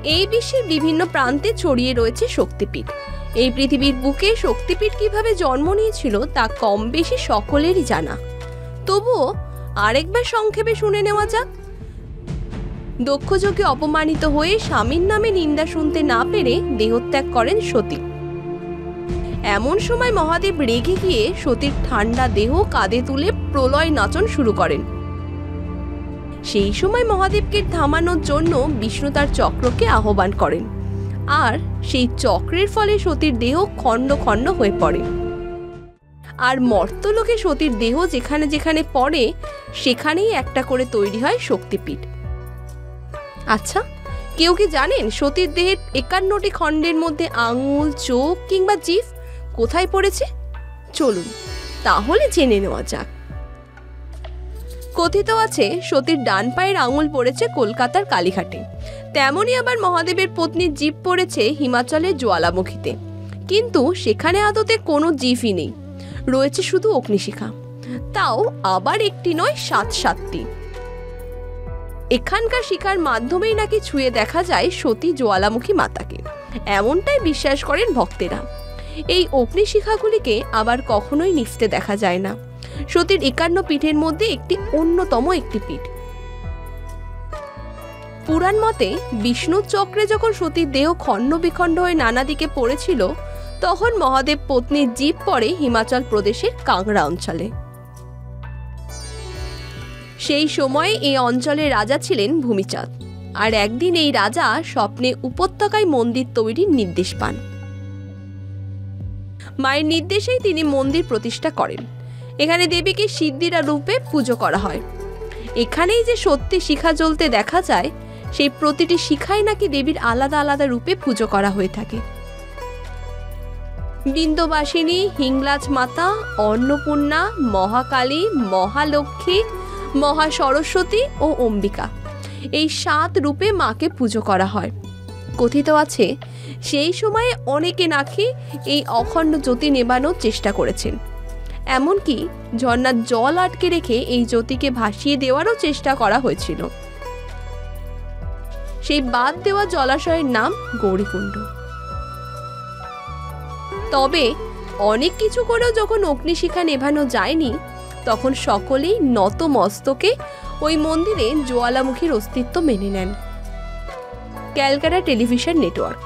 এই বিশ্বের বিভিন্ন প্রান্তে ছড়িয়ে রয়েছে শক্তিপীঠ। এই পৃথিবীর বুকে শক্তিপীঠ কিভাবে জন্ম নিয়েছিল তা কম বেশি সকলেরই জানা। তবুও আরেকবার সংক্ষেপে শুনে নেওয়া যাক। দক্ষযজ্ঞে অপমানিত হয়ে স্বামীর নামে নিন্দা শুনতে না পেরে দেহত্যাগ করেন সতী। এমন সময় মহাদেব রেগে গিয়ে সতীর ঠান্ডা দেহ কাঁধে তুলে প্রলয় নাচন শুরু করেন। সেই সময় মহাদেবকে থামানোর জন্য বিষ্ণু তার চক্রকে আহ্বান করেন, আর সেই চক্রের ফলে সতীর দেহ খণ্ড খণ্ড হয়ে পড়ে। আর মর্তলোকে সতীর দেহ যেখানে যেখানে পড়ে সেখানেই একটা করে তৈরি হয় শক্তিপীঠ। আচ্ছা, কেউ কি জানেন সতীর দেহের 51টি খণ্ডের মধ্যে আঙুল, চোখ কিংবা জিভ কোথায় পড়েছে? চলুন তাহলে জেনে নেওয়া যাক। কথিত আছে সতীর ডান পায়ের আঙুল পড়েছে কলকাতার কালীঘাটে, তেমনি আবার মহাদেবের পত্নীর জিভ পড়েছে হিমাচলের জ্বালামুখীতে। কিন্তু সেখানে আদতে কোনো জিভই নেই, রয়েছে শুধু অগ্নিশিখা, তাও আবার একটি নয় 7-7টি। এখানকার শিখার মাধ্যমেই নাকি ছুঁয়ে দেখা যায় সতী জ্বালামুখী মাতাকে, এমনটাই বিশ্বাস করেন ভক্তেরা। এই অগ্নিশিখাগুলিকে আবার কখনোই নিভতে দেখা যায় না। সতীর 51 পীঠের মধ্যে একটি অন্যতম একটি পীঠ। পুরাণ মতে বিষ্ণুর চক্রে যখন সতীর দেহ খণ্ড বিখণ্ড হয়ে নানা দিকে পড়েছিল, তখন মহাদেব পত্নীর জীব পড়ে হিমাচল প্রদেশের কাংড়া অঞ্চলে। সেই সময় এই অঞ্চলের রাজা ছিলেন ভূমিচাঁদ, আর একদিন এই রাজা স্বপ্নে উপত্যকায় মন্দির তৈরির নির্দেশ পান। মায়ের নির্দেশেই তিনি মন্দির প্রতিষ্ঠা করেন। এখানে দেবীকে সিদ্ধিরা রূপে পুজো করা হয়। এখানেই যে সত্যি শিখা জ্বলতে দেখা যায়, সেই প্রতিটি শিখাই নাকি দেবীর আলাদা আলাদা রূপে পুজো করা হয়ে থাকে। বিন্দবাসিনী, হিংলাজ মাতা, অন্নপূর্ণা, মহাকালী, মহালক্ষ্মী, মহাসরস্বতী ও অম্বিকা, এই 7 রূপে মাকে পুজো করা হয়। কথিত আছে সেই সময়ে অনেকে নাকি এই অখণ্ড জ্যোতি নেবানোর চেষ্টা করেছেন, এমনকি ঝর্ণার জল আটকে রেখে এই জ্যোতিকে ভাসিয়ে দেওয়ারও চেষ্টা করা হয়েছিল। সেই বাদ দেওয়া জলাশয়ের নাম গৌরীকুণ্ড। তবে অনেক কিছু করেও যখন অগ্নিশিখা নেভানো যায়নি, তখন সকলেই নত মস্তকে ওই মন্দিরে জ্বালামুখীর অস্তিত্ব মেনে নেন। Calcutta television network.